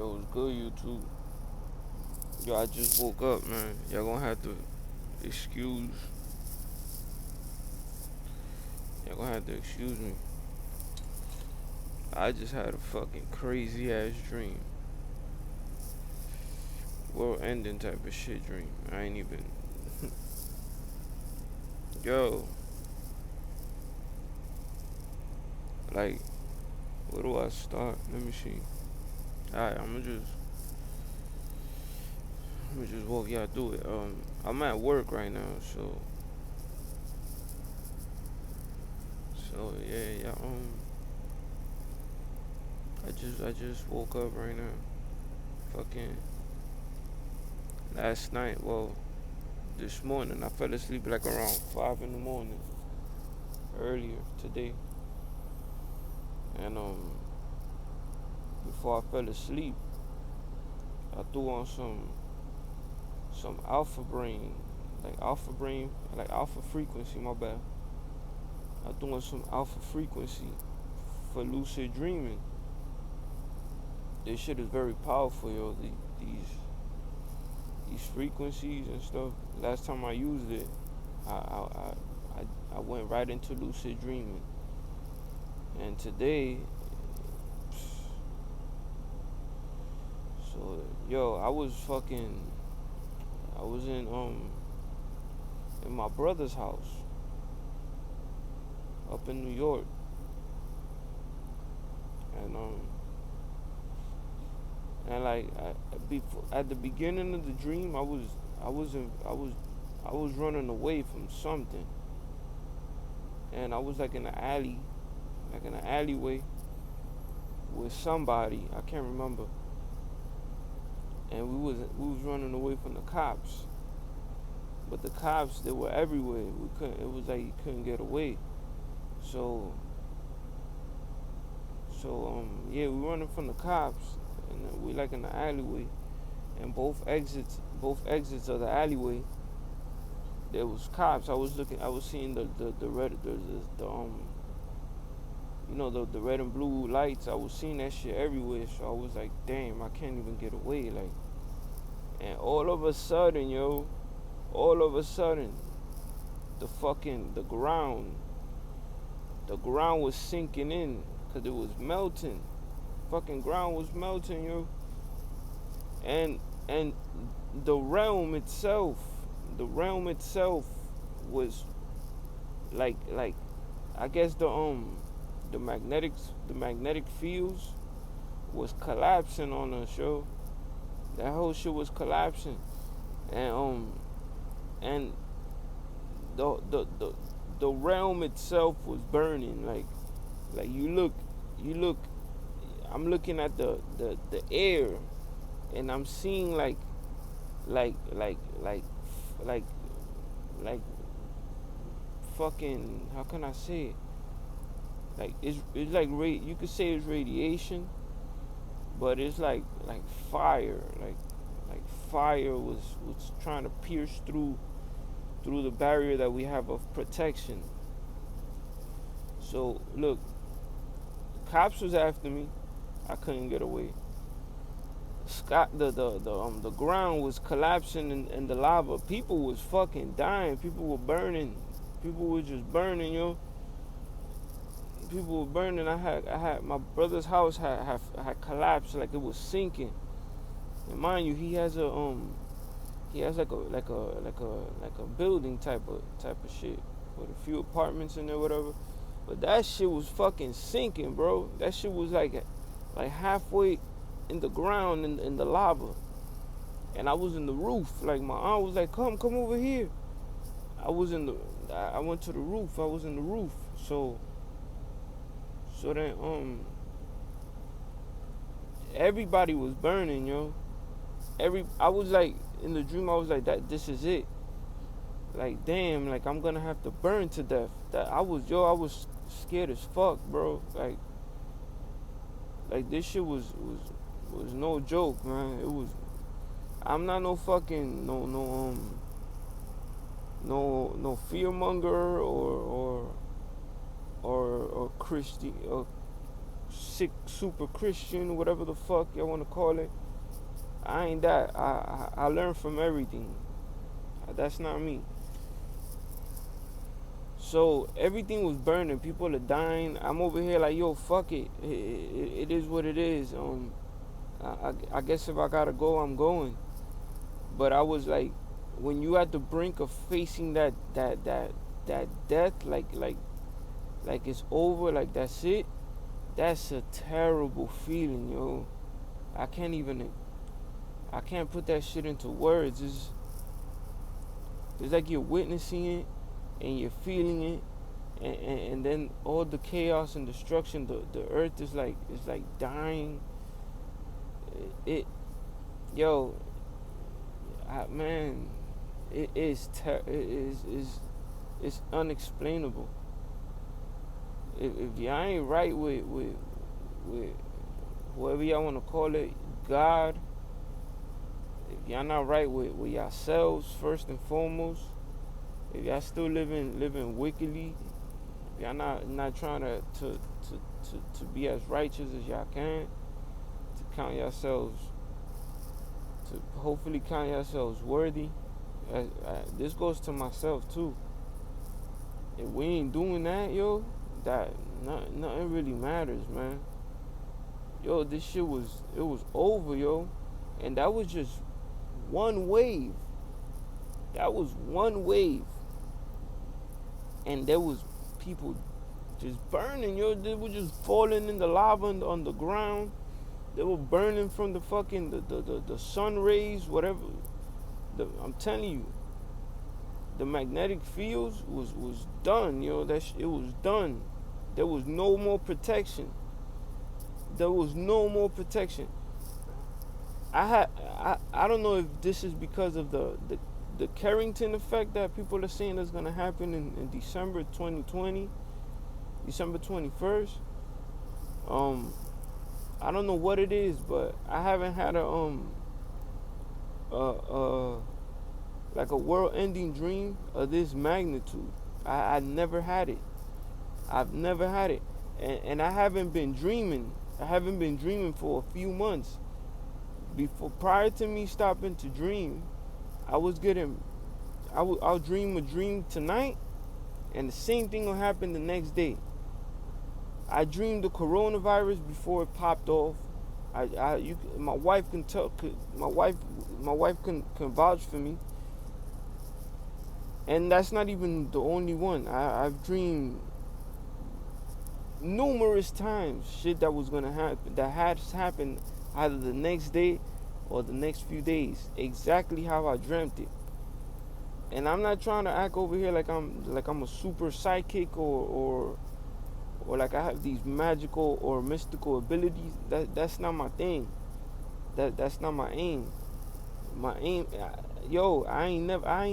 Yo, it's good, YouTube. Yo, I just woke up, man. Y'all gonna have to excuse. Y'all gonna have to excuse me. I just had a fucking crazy ass dream. World ending type of shit dream. I ain't even. Yo, like, where do I start? Let me see. Alright, I'ma just walk y'all through it. I'm at work right now, so yeah. I just woke up right now. Fucking last night. Well, this morning I fell asleep like around 5 in the morning earlier today, and before I fell asleep, I threw on some alpha frequency. My bad. I threw on some alpha frequency for lucid dreaming. This shit is very powerful, yo. These frequencies and stuff. Last time I used it, I went right into lucid dreaming, and today, so yo, I was in my brother's house up in New York, and before, at the beginning of the dream, I was running away from something, and I was like in an alleyway with somebody I can't remember, and we was running away from the cops, but the cops, they were everywhere. We couldn't. It was like you couldn't get away. So yeah, we running from the cops, and we like in the alleyway, and both exits of the alleyway, there was cops. I was seeing the red, the red and blue lights. I was seeing that shit everywhere. So I was like, damn, I can't even get away. Like, and all of a sudden, the ground was sinking in, cause it was melting. Fucking ground was melting, yo. And the realm itself, was like I guess the magnetic fields was collapsing on us, yo. That whole shit was collapsing, and the the the the realm itself was burning. Like you look. I'm looking at the air, and I'm seeing like like like like like fucking, how can I say it? Like it's like you could say it's radiation, but it's like fire. Like fire was trying to pierce through the barrier that we have of protection. So look, cops was after me. I couldn't get away. The ground was collapsing in the lava. People was fucking dying. People were burning. People were just burning, yo. People were burning. I had my brother's house had collapsed, like it was sinking. And mind you, he has like a building type of shit with a few apartments in there, whatever. But that shit was fucking sinking, bro. That shit was like halfway in the ground, in the lava. And I was in the roof. Like my aunt was like, come over here. I went to the roof. I was in the roof. So then everybody was burning, yo. I was like, in the dream, I was like, that this is it. Like, damn, like I'm gonna have to burn to death. I was scared as fuck, bro. Like this shit was no joke, man. It was. I'm not no fucking no fearmonger or Christian or sick super Christian, whatever the fuck y'all want to call it. I ain't that. I learn from everything. That's not me. So everything was burning. People are dying. I'm over here like, yo, fuck it. It is what it is. I guess if I gotta go, I'm going. But I was like, when you at the brink of facing that death, like it's over, like that's it. That's a terrible feeling, yo. I can't even. I can't put that shit into words. It's like you're witnessing it and you're feeling it, and then all the chaos and destruction. The earth is like dying. It yo, man, it is it's unexplainable. If y'all ain't right with whoever y'all want to call it, God, if y'all not right with yourselves first and foremost, if y'all still living wickedly, if y'all not trying to be as righteous as y'all can, to count yourselves, to hopefully count yourselves worthy. This goes to myself too. If we ain't doing that, yo, that nothing really matters, man. Yo, this shit was over, yo, and that was just one wave. That was one wave, and there was people just burning, yo. They were just falling in the lava on the ground. They were burning from the fucking the sun rays, whatever. I'm telling you, the magnetic fields was done, yo. It was done. There was no more protection. There was no more protection. I don't know if this is because of the Carrington effect that people are saying is gonna happen in December 2020, December 21st. I don't know what it is, but I haven't had like a world-ending dream of this magnitude. I never had it. I've never had it, and I haven't been dreaming. I haven't been dreaming for a few months. Prior to me stopping to dream, I'll dream a dream tonight, and the same thing will happen the next day. I dreamed the coronavirus before it popped off. My wife can tell. My wife can vouch for me. And that's not even the only one. I've dreamed numerous times shit that was gonna happen, that has happened either the next day or the next few days, exactly how I dreamt it. And I'm not trying to act over here like I'm a super psychic or like I have these magical or mystical abilities. That's not my thing. That's not my aim. My aim, yo, I ain't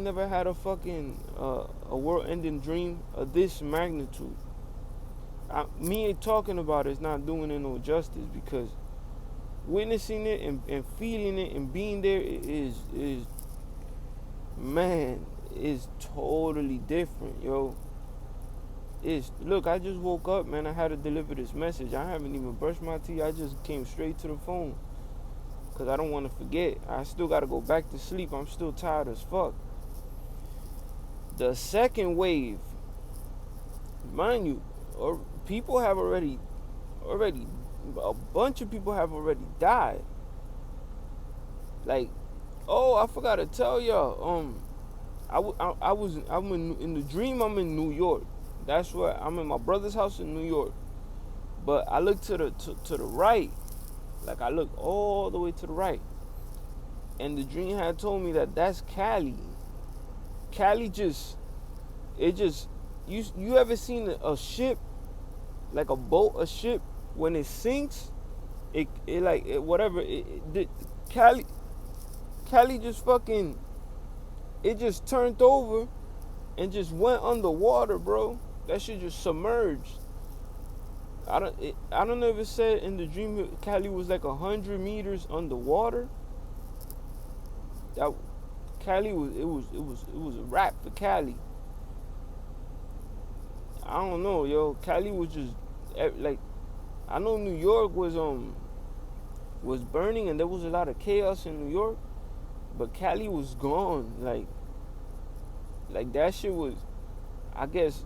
never had a fucking a world-ending dream of this magnitude. Me talking about it is not doing it no justice, because witnessing it and feeling it and being there is man, is totally different, yo. Look, I just woke up, man. I had to deliver this message. I haven't even brushed my teeth. I just came straight to the phone because I don't want to forget. I still got to go back to sleep. I'm still tired as fuck. The second wave, mind you, people have already, a bunch of people have already died. Like, oh, I forgot to tell y'all. I'm in the dream. I'm in New York. That's where I'm in my brother's house in New York. But I look to the right, like I look all the way to the right, and the dream had told me that that's Cali. Cali you ever seen a ship, like a boat, a ship, when it sinks, Cali just fucking, it just turned over and just went underwater, bro. That shit just submerged. I don't know if it said in the dream Cali was like 100 meters underwater. That Cali was a wrap for Cali. I don't know, yo. Cali was just like I know New York was burning and there was a lot of chaos in New York, but Cali was gone. Like that shit was, I guess,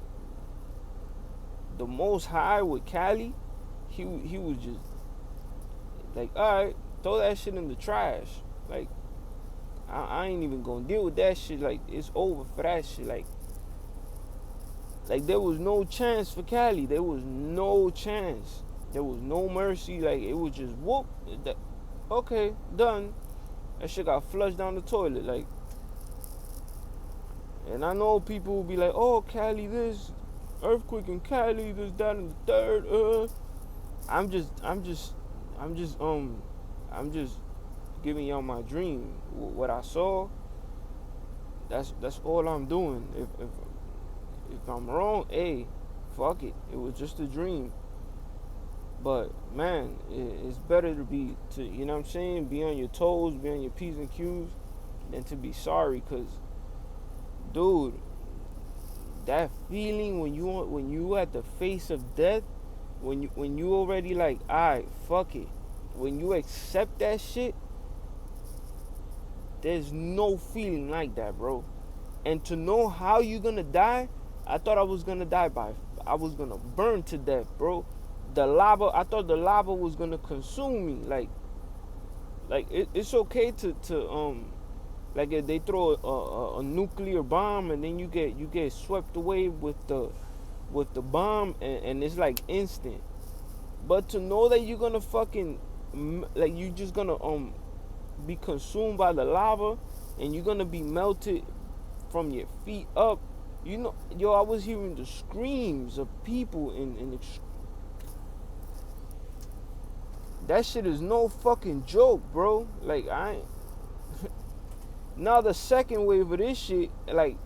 the most high with Cali. He was just like, all right, throw that shit in the trash. Like I ain't even gonna deal with that shit. Like it's over for that shit. Like there was no chance for Cali. There was no chance. There was no mercy. Like it was just whoop. Okay, done. That shit got flushed down the toilet. Like, and I know people will be like, oh, Cali, this earthquake in Cali, this, that, and the third. I'm just, I'm just, I'm just, I'm just giving y'all my dream. What I saw. That's all I'm doing. If I'm wrong, hey, fuck it. It was just a dream. But man, it's better to you know what I'm saying, be on your toes, be on your P's and Q's, than to be sorry. Cause, dude, that feeling when you at the face of death, when you already like, alright, fuck it. When you accept that shit, there's no feeling like that, bro. And to know how you gonna die, I thought I was gonna I was gonna burn to death, bro. I thought the lava was gonna consume me. It's okay to like if they throw a nuclear bomb and then you get swept away with the bomb and it's like instant. But to know that you're gonna fucking like you just gonna be consumed by the lava and you're gonna be melted from your feet up. You know, yo, I was hearing the screams of people in that shit is no fucking joke, bro. Like I ain't now the second wave of this shit, like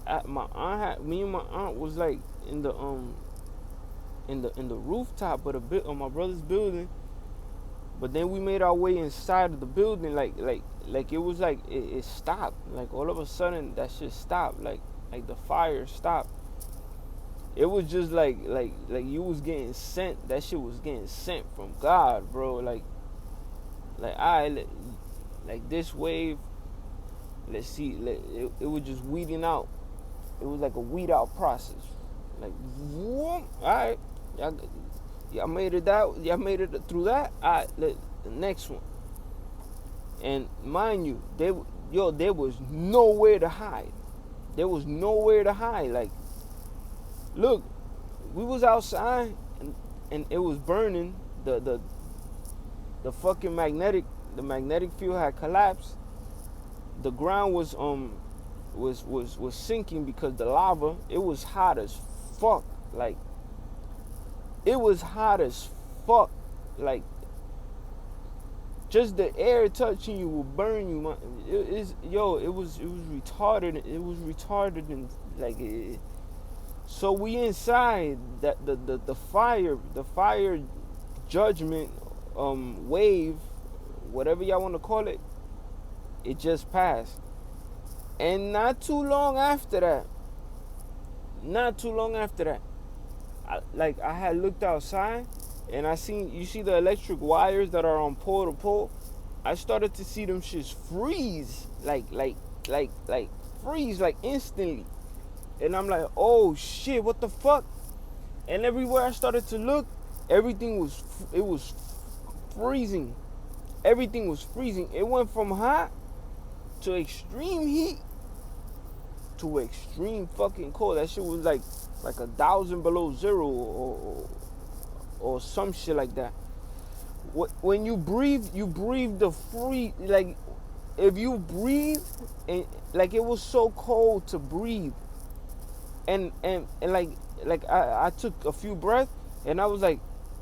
me and my aunt was like in the rooftop of my brother's building, but then we made our way inside of the building, like it was like it stopped, like all of a sudden that shit stopped, like the fire stopped. It was just like you was getting sent. That shit was getting sent from God, bro. Like like this wave. Let's see. It was just weeding out. It was like a weed out process. Like, whoop, all right, y'all made it out. Y'all made it through that. All right, the next one. And mind you, there was nowhere to hide. There was nowhere to hide. Like, look, we was outside and it was burning. The fucking magnetic field had collapsed. The ground was sinking because the lava, it was hot as fuck. Like it was hot as fuck. Like just the air touching you will burn you. It was retarded. It was retarded and like it. So we inside that the fire judgment wave, whatever y'all want to call it, it just passed. And not too long after that, I had looked outside and I seen, you see the electric wires that are on pole to pole? I started to see them shits freeze, like freeze, like instantly. And I'm like, oh shit, what the fuck? And everywhere I started to look, everything was freezing. Everything was freezing. It went from hot to extreme heat to extreme fucking cold. That shit was like 1,000 below zero or some shit like that. When you breathe the free, like if you breathe, and like it was so cold to breathe. And like I took a few breaths and I was like,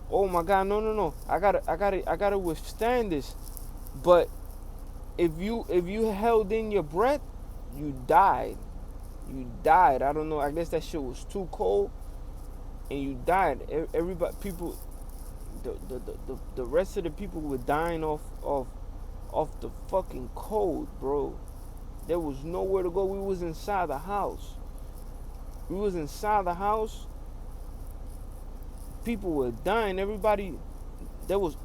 oh my God, no, I gotta withstand this. But if you held in your breath, you died. I don't know, I guess that shit was too cold and you died. Everybody, people, the rest of the people were dying off the fucking cold, bro. There was nowhere to go. We was inside the house. People were dying. Everybody, there was